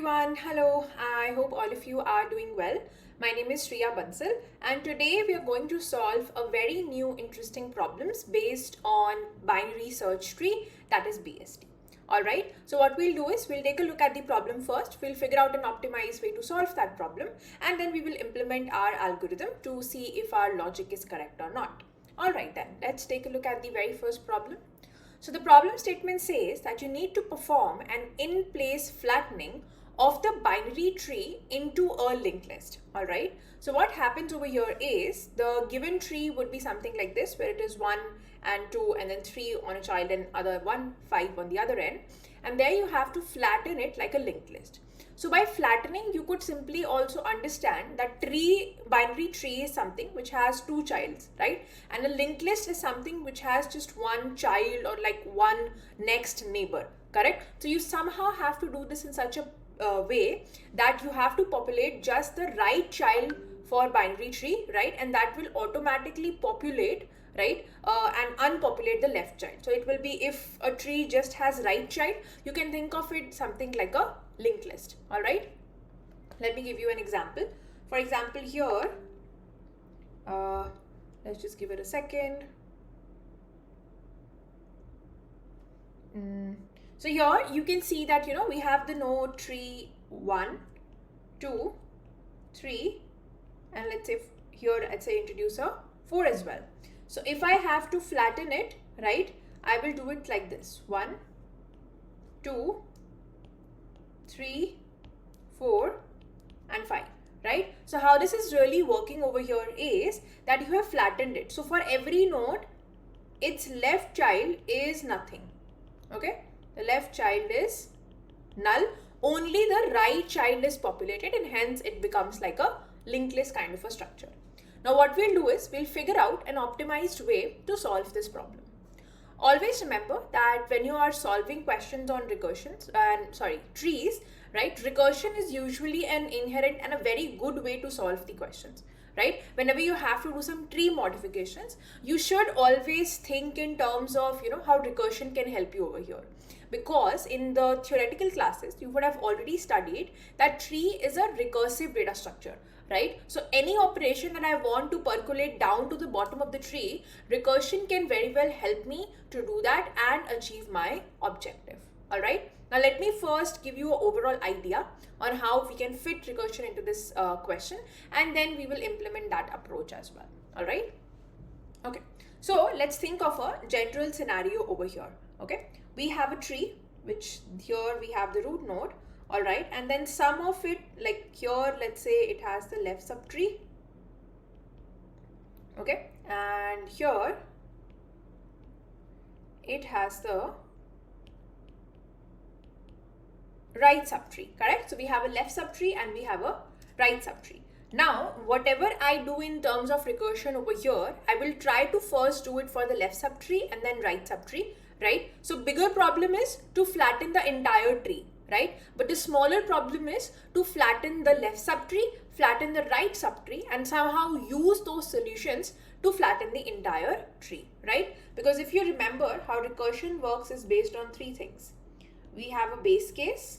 everyone. Hello. I hope all of you are doing well. My name is Shriya Bansal and today we are going to solve a very new interesting problems based on binary search tree, that is BST. Alright, so what we'll do is we'll take a look at the problem first, we'll figure out an optimized way to solve that problem, and then we will implement our algorithm to see if our logic is correct or not. Alright then, let's take a look at the very first problem. So the problem statement says that you need to perform an in-place flattening of the binary tree into a linked list. Alright, so what happens over here is the given tree would be something like this, where it is 1 and 2 and then 3 on a child and other 1, 5 on the other end, and there you have to flatten it like a linked list. So by flattening, you could simply also understand that binary tree is something which has two childs, right? And a linked list is something which has just one child or like one next neighbor, correct? So you somehow have to do this in such a way that you have to populate just the right child for binary tree, right? And that will automatically populate, right, and unpopulate the left child. So it will be, if a tree just has right child, you can think of it something like a linked list. All right, let me give you an example. For example, here let's just give it a second. So here you can see that we have the node tree 1, 2, 3, and let's say introduce a 4 as well. So if I have to flatten it, right, I will do it like this: 1, 2, 3, 4 and 5, right? So how this is really working over here is that you have flattened it. So for every node, its left child is nothing, okay? The left child is null, only the right child is populated, and hence it becomes like a linked list kind of a structure. Now what we'll do is we'll figure out an optimized way to solve this problem. Always remember that when you are solving questions on trees, right, recursion is usually an inherent and a very good way to solve the questions, right? Whenever you have to do some tree modifications, you should always think in terms of, how recursion can help you over here. Because in the theoretical classes, you would have already studied that tree is a recursive data structure, right? So any operation that I want to percolate down to the bottom of the tree, recursion can very well help me to do that and achieve my objective. All right. Now let me first give you an overall idea on how we can fit recursion into this question, and then we will implement that approach as well. All right. Okay. So let's think of a general scenario over here. Okay. We have a tree, which here we have the root node. All right, and then some of it, like here, let's say it has the left subtree, okay, and here it has the right subtree, correct? So we have a left subtree and we have a right subtree. Now, whatever I do in terms of recursion over here, I will try to first do it for the left subtree and then right subtree, right? So bigger problem is to flatten the entire tree, right? But the smaller problem is to flatten the left subtree, flatten the right subtree, and somehow use those solutions to flatten the entire tree, right? Because if you remember, how recursion works is based on three things. We have a base case,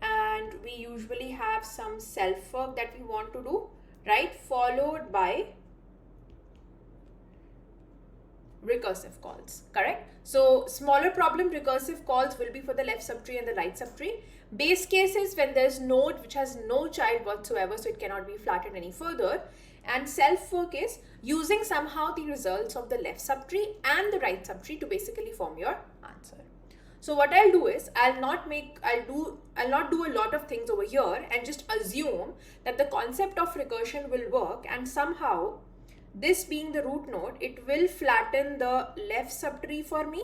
and we usually have some self work that we want to do, right? Followed by recursive calls, correct? So smaller problem recursive calls will be for the left subtree and the right subtree. Base case is when there's node which has no child whatsoever, so it cannot be flattened any further. And self work is using somehow the results of the left subtree and the right subtree to basically form your answer. So what I'll do is I'll not do a lot of things over here and just assume that the concept of recursion will work, and somehow this being the root node, it will flatten the left subtree for me,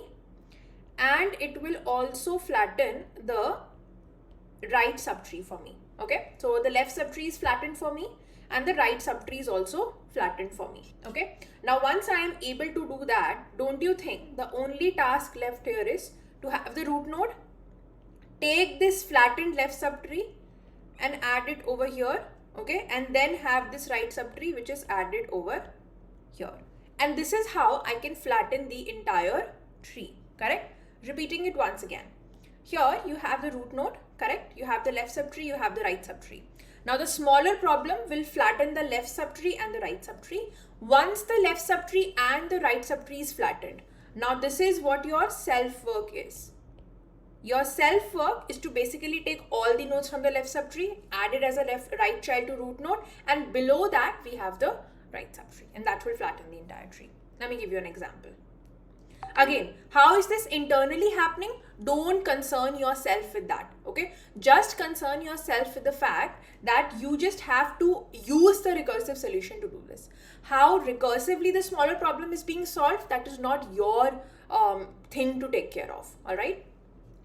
and it will also flatten the right subtree for me. Okay, so the left subtree is flattened for me and the right subtree is also flattened for me. Okay, now once I am able to do that, don't you think the only task left here is to have the root node take this flattened left subtree and add it over here, okay, and then have this right subtree which is added over here. And this is how I can flatten the entire tree, correct? Repeating it once again. Here you have the root node, correct? You have the left subtree, you have the right subtree. Now the smaller problem will flatten the left subtree and the right subtree. Once the left subtree and the right subtree is flattened, now this is what your self work is. Your self work is to basically take all the nodes from the left subtree, add it as a right child to root node, and below that we have the right subtree, and that will flatten the entire tree. Let me give you an example. Again, how is this internally happening? Don't concern yourself with that, okay? Just concern yourself with the fact that you just have to use the recursive solution to do this. How recursively the smaller problem is being solved, that is not your thing to take care of, all right?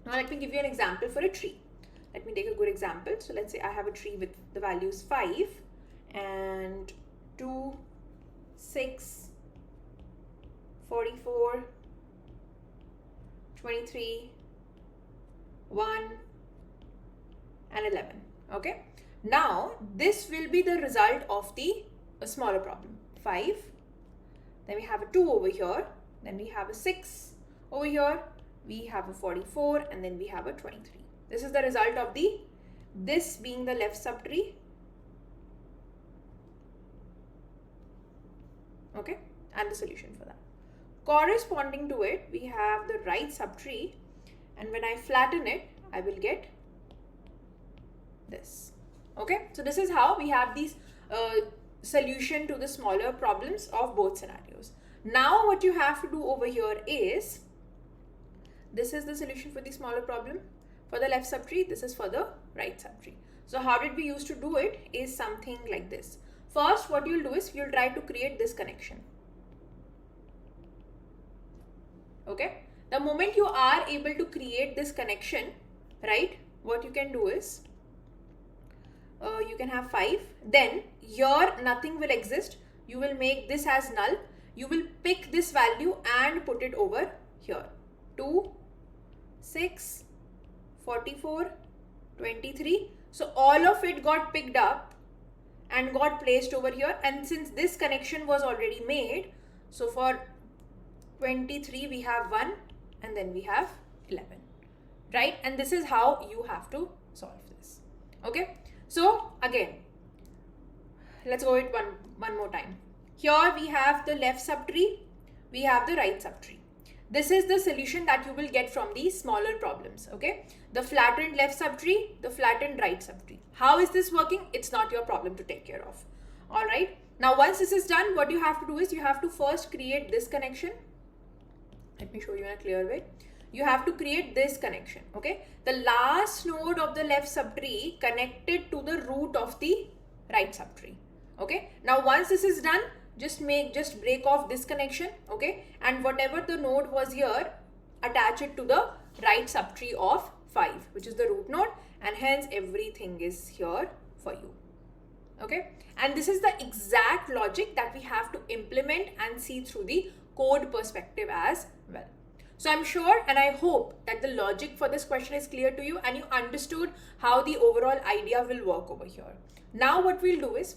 Now let me give you an example for a tree. Let me take a good example. So let's say I have a tree with the values 5 and 2, 6, 44, 23, 1 and 11. Okay. Now this will be the result of the smaller problem. 5, then we have a 2 over here, then we have a 6 over here, we have a 44, and then we have a 23. This is the result of this being the left subtree. Okay, and the solution for that. Corresponding to it, we have the right subtree, and when I flatten it, I will get this. Okay, so this is how we have these solution to the smaller problems of both scenarios. Now what you have to do over here is, this is the solution for the smaller problem for the left subtree, this is for the right subtree. So how did we used to do it is something like this. First, what you'll do is you'll try to create this connection. Okay, the moment you are able to create this connection, right, what you can do is you can have 5, then here nothing will exist. You will make this as null. You will pick this value and put it over here. 2, 6, 44, 23. So all of it got picked up and got placed over here, and since this connection was already made, so for 23 we have 1 and then we have 11, right? And this is how you have to solve this. Okay, so again let's go it one more time. Here we have the left subtree, we have the right subtree. This is the solution that you will get from these smaller problems. Okay, the flattened left subtree, the flattened right subtree. How is this working? It's not your problem to take care of. All right, now once this is done, what you have to do is you have to first create this connection. Let me show you in a clear way. You have to create this connection. Okay, the last node of the left subtree connected to the root of the right subtree. Okay, now once this is done, just break off this connection. Okay, and whatever the node was here, attach it to the right subtree of 5, which is the root node, and hence everything is here for you. Okay, and this is the exact logic that we have to implement and see through the code perspective as well. So I'm sure and I hope that the logic for this question is clear to you and you understood how the overall idea will work over here. Now what we'll do is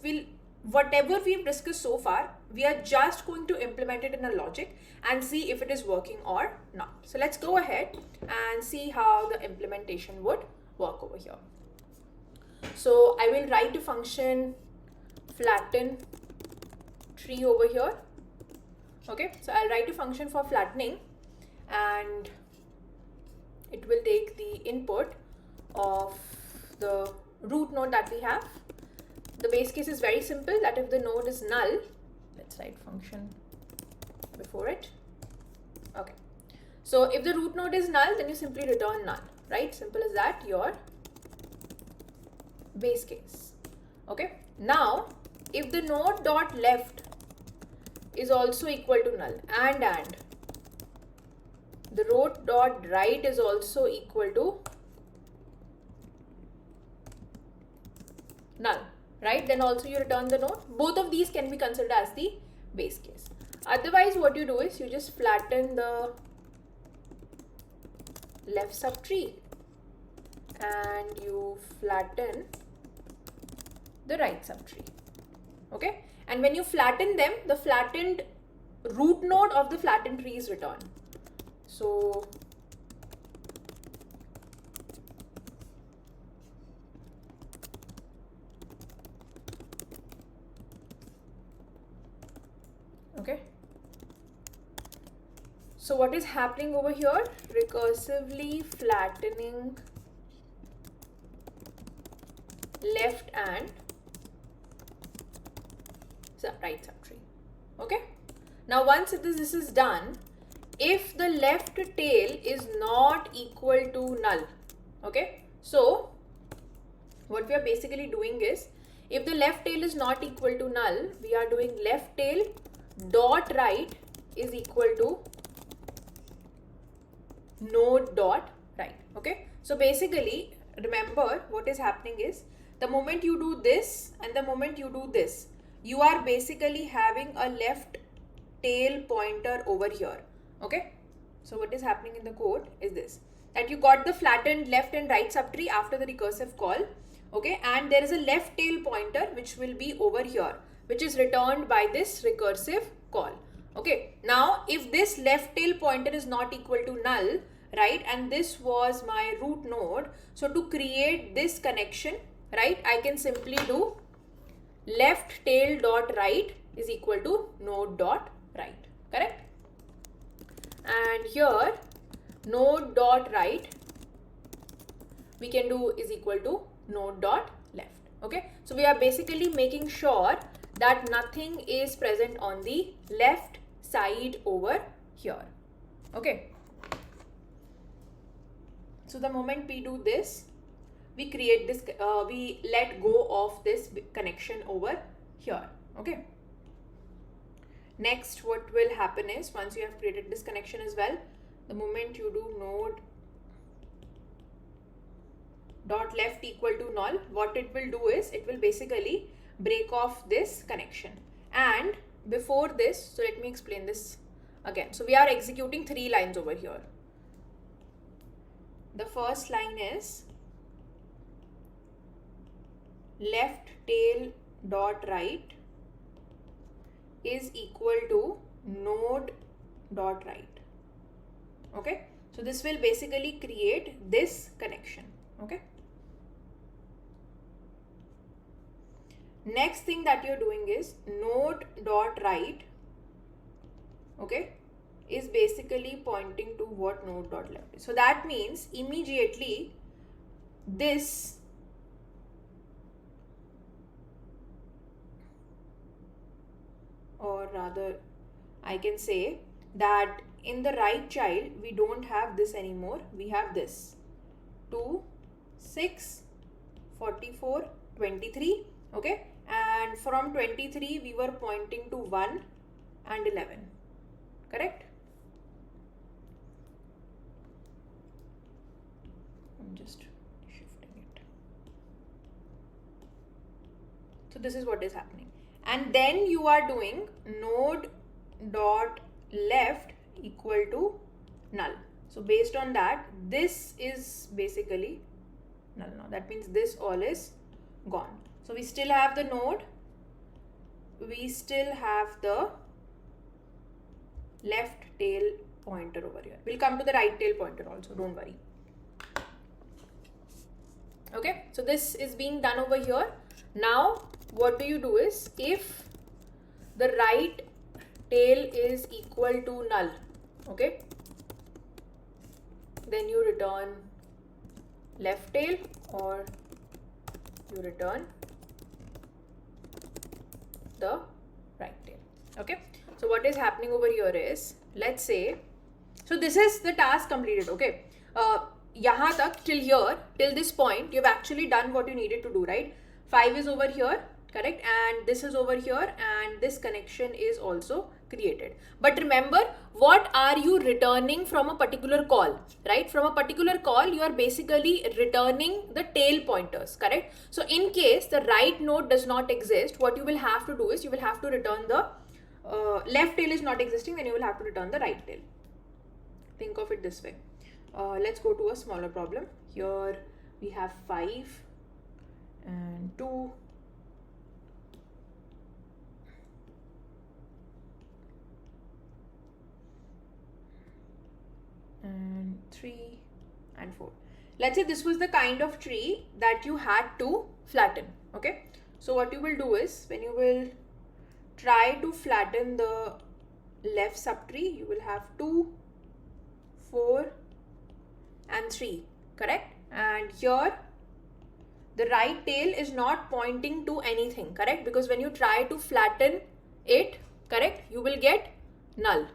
whatever we've discussed so far, we are just going to implement it in a logic and see if it is working or not. So let's go ahead and see how the implementation would work over here. So I will write a function flatten tree over here. Okay, so I'll write a function for flattening and it will take the input of the root node that we have. The base case is very simple, that if the node is null, let's write function before it. Okay, so if the root node is null, then you simply return null, right? Simple as that, your base case. Okay, now if the node dot left is also equal to null and the root dot right is also equal to null, right? Then also you return the node. Both of these can be considered as the base case. Otherwise, what you do is you just flatten the left subtree and you flatten the right subtree. Okay, and when you flatten them, the flattened root node of the flattened tree is returned. So Okay. So what is happening over here? Recursively flattening left and right subtree. Okay. Now once this is done, if the left tail is not equal to null, okay, so what we are basically doing is, if the left tail is not equal to null, we are doing left tail dot right is equal to node dot right. Okay, so basically remember what is happening is, the moment you do this and the moment you do this, you are basically having a left tail pointer over here. Okay, so what is happening in the code is this, that you got the flattened left and right subtree after the recursive call. Okay, and there is a left tail pointer which will be over here, which is returned by this recursive call. Okay, now if this left tail pointer is not equal to null, right, and this was my root node, so to create this connection, right, I can simply do left tail dot right is equal to node dot right, correct? And here node dot right we can do is equal to node dot left. Okay, so we are basically making sure that nothing is present on the left side over here. Okay, so the moment we do this, we create this, we let go of this connection over here. Okay, next what will happen is, once you have created this connection as well, the moment you do node dot left equal to null, what it will do is, it will basically break off this connection. And before this, so let me explain this again. So we are executing 3 lines over here. The first line is left tail dot right is equal to node dot right. Okay, so this will basically create this connection. Okay, next thing that you're doing is node dot right, okay, is basically pointing to what node dot left is. So that means immediately this or rather I can say that in the right child we don't have this anymore, we have this 2, 6, 44, 23. Okay, and from 23 we were pointing to 1 and 11, correct? I'm just shifting it. So this is what is happening, and then you are doing node dot left equal to null. So based on that, this is basically null now. That means this all is gone. So we still have the node, we still have the left tail pointer over here. We'll come to the right tail pointer also, don't worry. Okay, so this is being done over here. Now what do you do is, if the right tail is equal to null, okay, then you return left tail or you return the right tail. Okay, so what is happening over here is, let's say, so this is the task completed. Okay, yahan tak, till here, till this point, you've actually done what you needed to do, right? 5 is over here, correct, and this is over here, and this connection is also created. But remember, what are you returning from a particular call, right? From a particular call, you are basically returning the tail pointers, correct? So in case the right node does not exist, what you will have to do is, you will have to return the left tail is not existing, then you will have to return the right tail. Think of it this way. Let's go to a smaller problem. Here we have 5 and 2 and 3 and 4. Let's say this was the kind of tree that you had to flatten. Okay, so what you will do is, when you will try to flatten the left subtree, you will have 2, 4 and 3, correct? And here the right tail is not pointing to anything, correct? Because when you try to flatten it, correct, you will get null,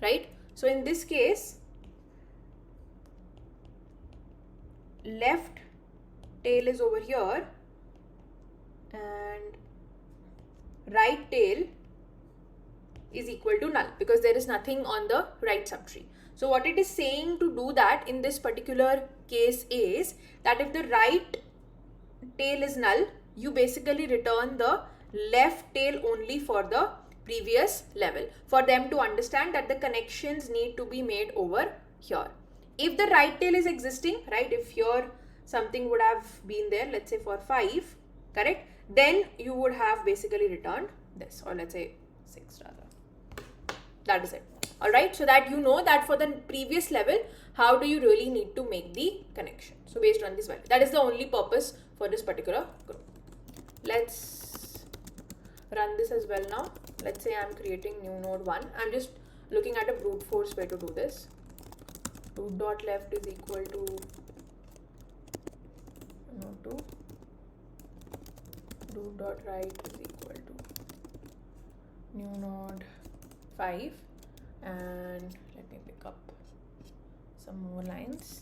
right? So in this case, left tail is over here and right tail is equal to null because there is nothing on the right subtree. So what it is saying to do that in this particular case is that if the right tail is null, you basically return the left tail only for the previous level for them to understand that the connections need to be made over here. If the right tail is existing, right, if here something would have been there, let's say for 5, correct, then you would have basically returned this, or let's say 6 rather. That is it. All right, so that you know that for the previous level, how do you really need to make the connection. So based on this value, that is the only purpose for this particular group. Let's run this as well now. Let's say I'm creating new node 1. I'm just looking at a brute force way to do this. Root dot left is equal to node 2. Root dot right is equal to new node 5, and let me pick up some more lines.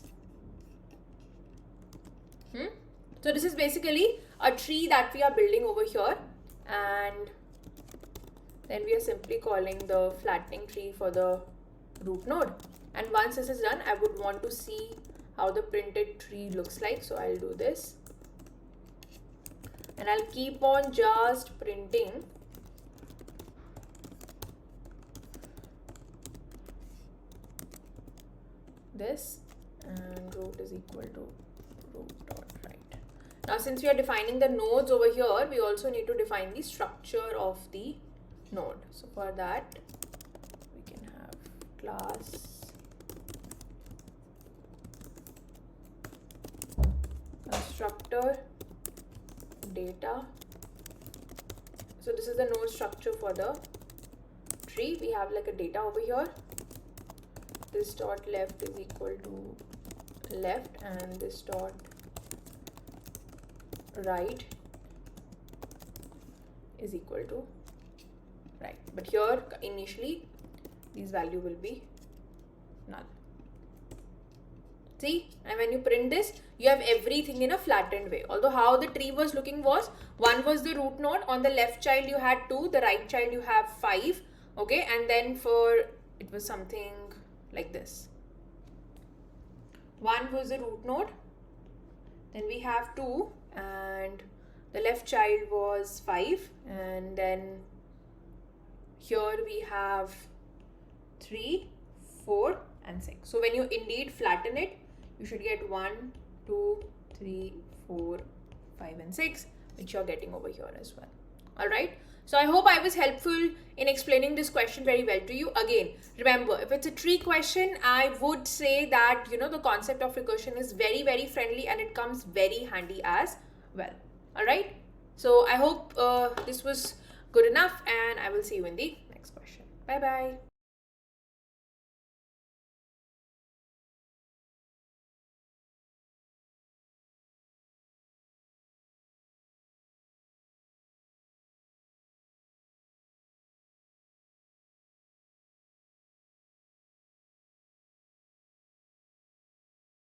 So this is basically a tree that we are building over here, and then we are simply calling the flattening tree for the root node. And once this is done, I would want to see how the printed tree looks like. So I'll do this and I'll keep on just printing this, and root is equal to root dot right. Now since we are defining the nodes over here, we also need to define the structure of the node. So for that we can have class constructor data. So this is the node structure for the tree. We have like a data over here. This dot left is equal to left, and this dot right is equal to right. But here initially these value will be null. See, and when you print this, you have everything in a flattened way. Although how the tree was looking was, 1 was the root node, on the left child you had 2, the right child you have 5, okay, and then for it was something like this. 1 was the root node, then we have 2, and the left child was 5, and then here we have 3, 4 and 6. So when you indeed flatten it, you should get 1, 2, 3, 4, 5 and 6, which you're getting over here as well. All right. So I hope I was helpful in explaining this question very well to you. Again, remember, if it's a tree question, I would say that, you know, the concept of recursion is very, very friendly and it comes very handy as well. All right. So I hope this was good enough, and I will see you in the next question. Bye-bye.